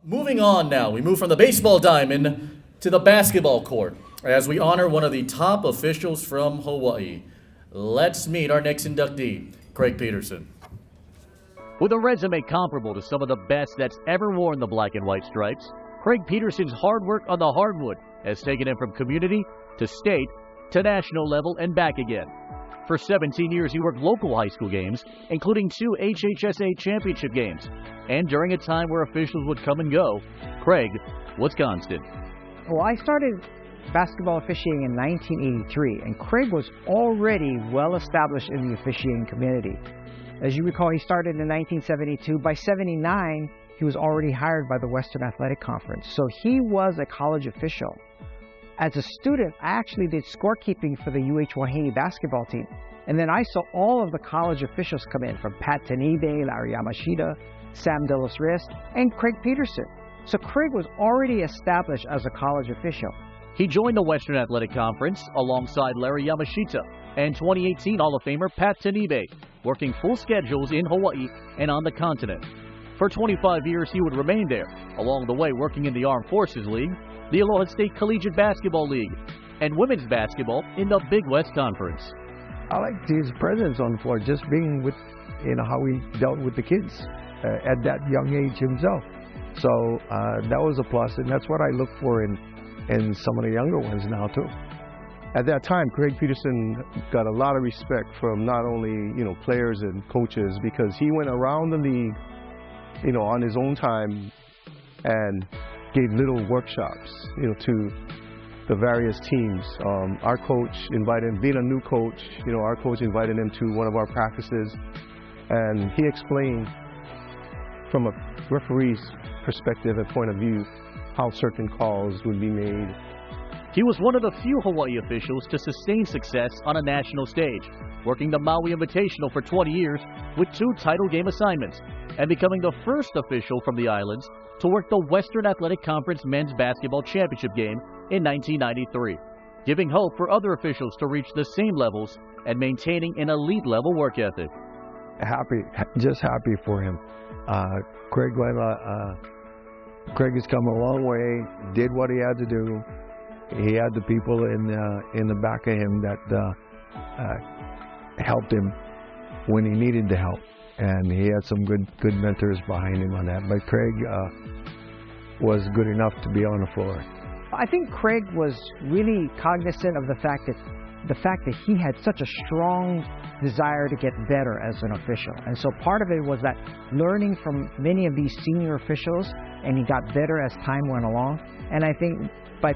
Moving on now, we move from the baseball diamond to the basketball court as we honor one of the top officials from Hawaii. Let's meet our next inductee, Craig Petersen. With a resume comparable to some of the best that's ever worn the black and white stripes, Craig Petersen's hard work on the hardwood has taken him from community to state to national level and back again. For 17 years, he worked local high school games, including 2 HHSA championship games. And during a time where officials would come and go, Craig was constant. Well, I started basketball officiating in 1983, and Craig was already well established in the officiating community. As you recall, he started in 1972. By 79, he was already hired by the Western Athletic Conference, so he was a college official. As a student, I actually did scorekeeping for the UH Wahine basketball team. And then I saw all of the college officials come in, from Pat Tanibe, Larry Yamashita, Sam De Los Rios, and Craig Petersen. So Craig was already established as a college official. He joined the Western Athletic Conference alongside Larry Yamashita and 2018 Hall of Famer Pat Tanibe, working full schedules in Hawaii and on the continent. For 25 years, he would remain there, along the way working in the Armed Forces League, the Aloha State Collegiate Basketball League, and women's basketball in the Big West Conference. I liked his presence on the floor, just being with, how he dealt with the kids at that young age himself. So that was a plus, and that's what I look for in some of the younger ones now too. At that time, Craig Petersen got a lot of respect from not only players and coaches, because he went around the league, on his own time and gave little workshops, to the various teams. Our coach invited him, being a new coach, our coach invited him to one of our practices, and he explained from a referee's perspective and point of view how certain calls would be made. He was one of the few Hawaii officials to sustain success on a national stage, working the Maui Invitational for 20 years with 2 title game assignments, and becoming the first official from the islands to work the Western Athletic Conference Men's Basketball Championship game in 1993, giving hope for other officials to reach the same levels and maintaining an elite level work ethic. Just happy for him. Craig has come a long way, did what he had to do. He had the people in the back of him that helped him when he needed the help, and he had some good mentors behind him on that. But Craig was good enough to be on the floor. I think Craig was really cognizant of the fact that he had such a strong desire to get better as an official. And so part of it was that learning from many of these senior officials, and he got better as time went along. And I think by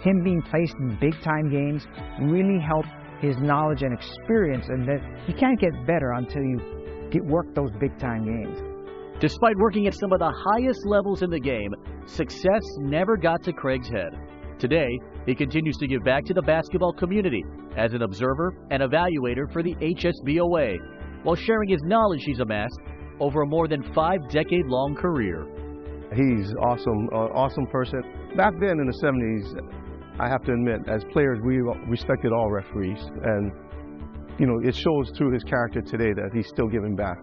him being placed in big time games really helped his knowledge and experience, and that you can't get better until you work those big time games. Despite working at some of the highest levels in the game, success never got to Craig's head. Today, he continues to give back to the basketball community as an observer and evaluator for the HSBOA, while sharing his knowledge he's amassed over a more than 5-decade-long career. He's awesome person. Back then in the 70s, I have to admit, as players, we respected all referees, and it shows through his character today that he's still giving back.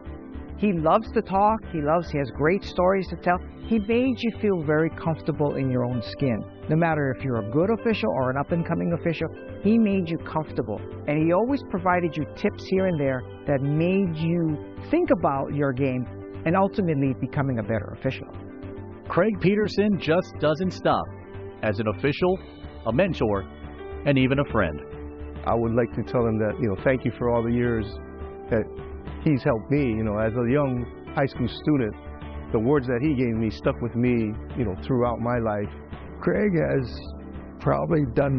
He loves to talk, he has great stories to tell. He made you feel very comfortable in your own skin. No matter if you're a good official or an up-and-coming official, he made you comfortable. And he always provided you tips here and there that made you think about your game and ultimately becoming a better official. Craig Petersen just doesn't stop as an official, a mentor, and even a friend. I would like to tell him that, thank you for all the years that he's helped me. As a young high school student, the words that he gave me stuck with me, throughout my life. Craig has probably done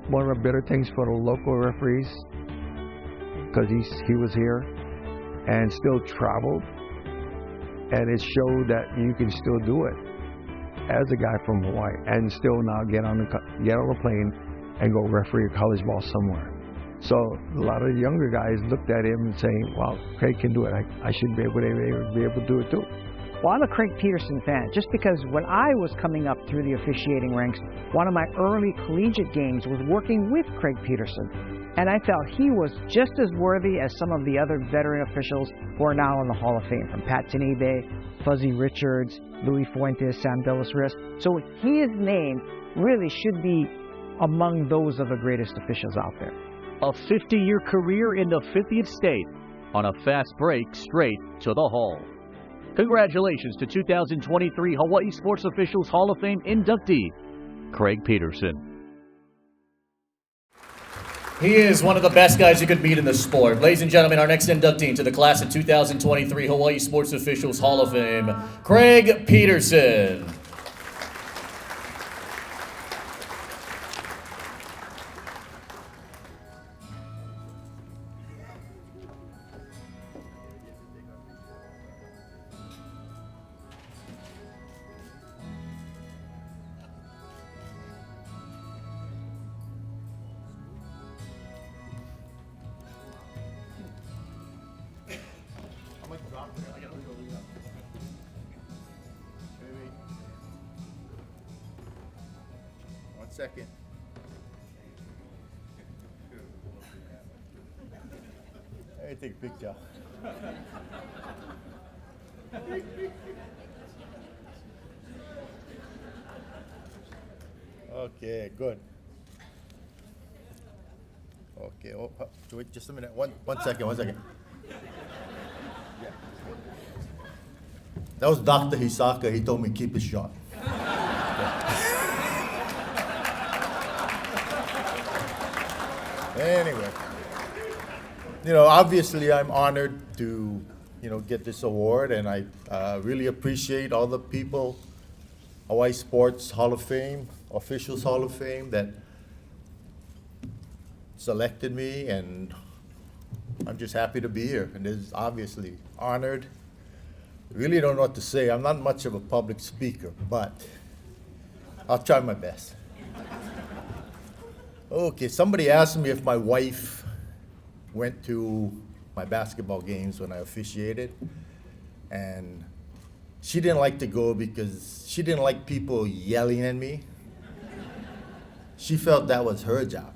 one of the better things for the local referees, because he was here and still traveled, and it showed that you can still do it as a guy from Hawaii and still now get on a plane and go referee a college ball somewhere. So a lot of the younger guys looked at him and saying, wow, Craig can do it. I should be able to do it too. Well, I'm a Craig Petersen fan, just because when I was coming up through the officiating ranks, one of my early collegiate games was working with Craig Petersen. And I felt he was just as worthy as some of the other veteran officials who are now in the Hall of Fame, from Pat Tanebe, Fuzzy Richards, Louis Fuentes, Sam Delasrius. So his name really should be among those of the greatest officials out there. A 50-year career in the 50th state on a fast break straight to the Hall. Congratulations to 2023 Hawaii Sports Officials Hall of Fame inductee, Craig Petersen. He is one of the best guys you could meet in the sport. Ladies and gentlemen, our next inductee to the class of 2023 Hawaii Sports Officials Hall of Fame, Craig Petersen. Second. Let me take a picture. Okay, good. Okay, wait just a minute. One second. Yeah. That was Dr. Hisaka. He told me keep it short. Anyway, obviously I'm honored to, get this award, and I really appreciate all the people, Hawaii Sports Hall of Fame, Officials Hall of Fame, that selected me, and I'm just happy to be here, and is obviously honored. Really don't know what to say. I'm not much of a public speaker, but I'll try my best. Okay, somebody asked me if my wife went to my basketball games when I officiated, and she didn't like to go because she didn't like people yelling at me. She felt that was her job.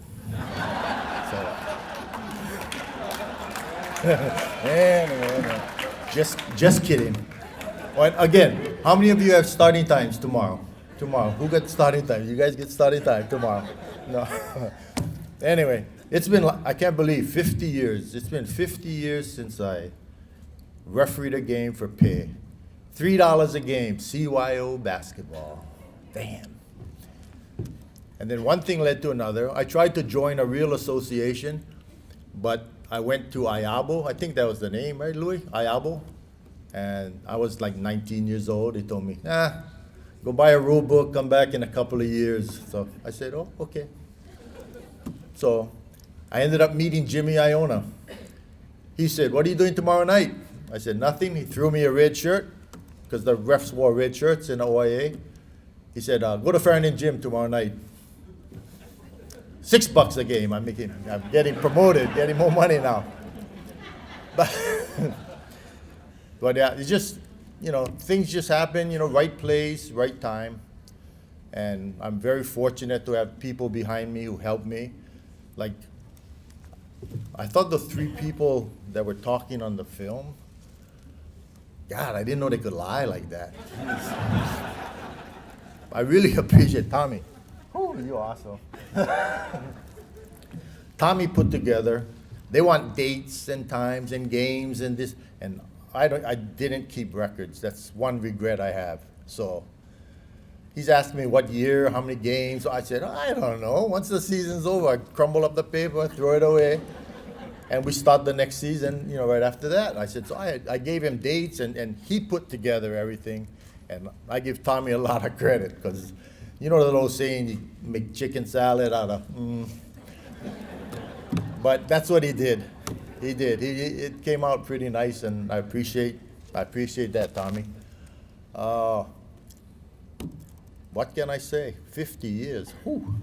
Anyway, just kidding. Well, again, how many of you have starting times tomorrow? Who got starting time? You guys get starting time tomorrow. No. Anyway, it's been, I can't believe, 50 years. It's been 50 years since I refereed a game for pay. $3 a game, CYO basketball. Damn. And then one thing led to another. I tried to join a real association, but I went to IABO. I think that was the name, right, Louis? IABO. And I was like 19 years old. They told me, go buy a rule book, come back in a couple of years. So I said, oh, okay. So I ended up meeting Jimmy Iona. He said, what are you doing tomorrow night? I said, nothing. He threw me a red shirt, because the refs wore red shirts in the OIA. He said, go to Farrington Gym tomorrow night. $6 a game. I'm getting promoted, getting more money now. But yeah, it's just, things just happen, right place, right time. And I'm very fortunate to have people behind me who helped me. Like, I thought the 3 people that were talking on the film, God, I didn't know they could lie like that. I really appreciate Tommy. Oh, you're awesome. Tommy put together, they want dates and times and games and this, and I didn't keep records. That's one regret I have. So he's asked me what year, how many games. So I said, I don't know. Once the season's over, I crumble up the paper, throw it away, and we start the next season, right after that. I said, so I gave him dates, and he put together everything. And I give Tommy a lot of credit, because the old saying, you make chicken salad out of, But that's what he did. He did. It came out pretty nice, and I appreciate that, Tommy. What can I say? 50 years. Whew.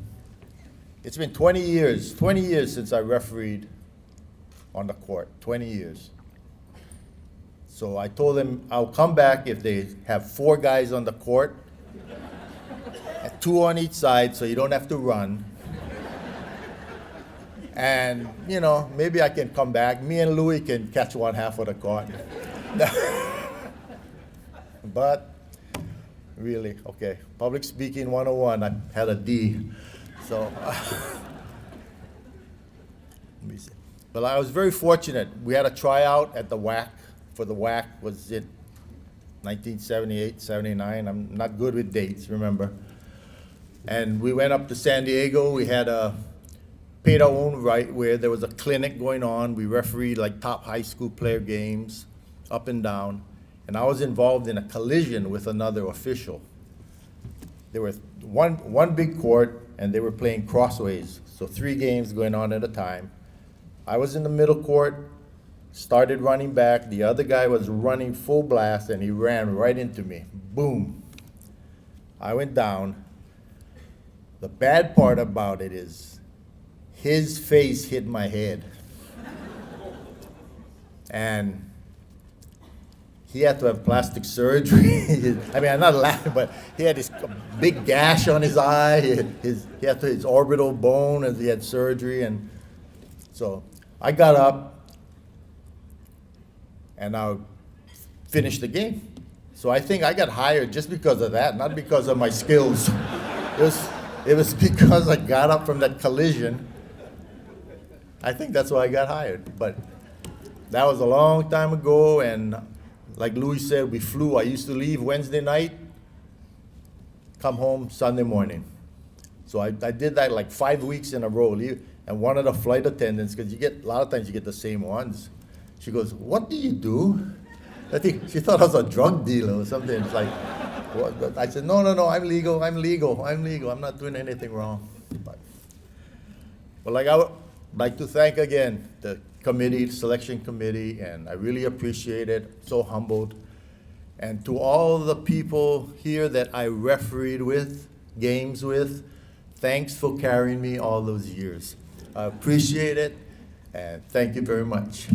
It's been 20 years since I refereed on the court. 20 years. So I told them I'll come back if they have 4 guys on the court, 2 on each side, so you don't have to run. And, you know, maybe I can come back. Me and Louis can catch one half of the court. But really, okay, public speaking 101, I had a D. So, let me see. But I was very fortunate. We had a tryout at the WAC, for the WAC, was it 1978, 79? I'm not good with dates, remember. And we went up to San Diego. We had paid our own right, where there was a clinic going on. We refereed like top high school player games, up and down. And I was involved in a collision with another official. There was one big court, and they were playing crossways. So 3 games going on at a time. I was in the middle court, started running back. The other guy was running full blast, and he ran right into me. Boom. I went down. The bad part about it is his face hit my head. And he had to have plastic surgery. I mean, I'm not laughing, but he had this big gash on his eye. He had his orbital bone, and he had surgery. And so I got up, and I finished the game. So I think I got hired just because of that, not because of my skills. It was because I got up from that collision. I think that's why I got hired. But that was a long time ago, and like Louis said, we flew. I used to leave Wednesday night, come home Sunday morning. So I did that like 5 weeks in a row. And one of the flight attendants, because a lot of times you get the same ones, she goes, "What do you do?" I think she thought I was a drug dealer or something. It's like, what? I said, no, I'm legal. I'm not doing anything wrong. But like I would like to thank again the committee, selection committee, and I really appreciate it, so humbled. And to all the people here that I refereed with, games with, thanks for carrying me all those years. I appreciate it, and thank you very much.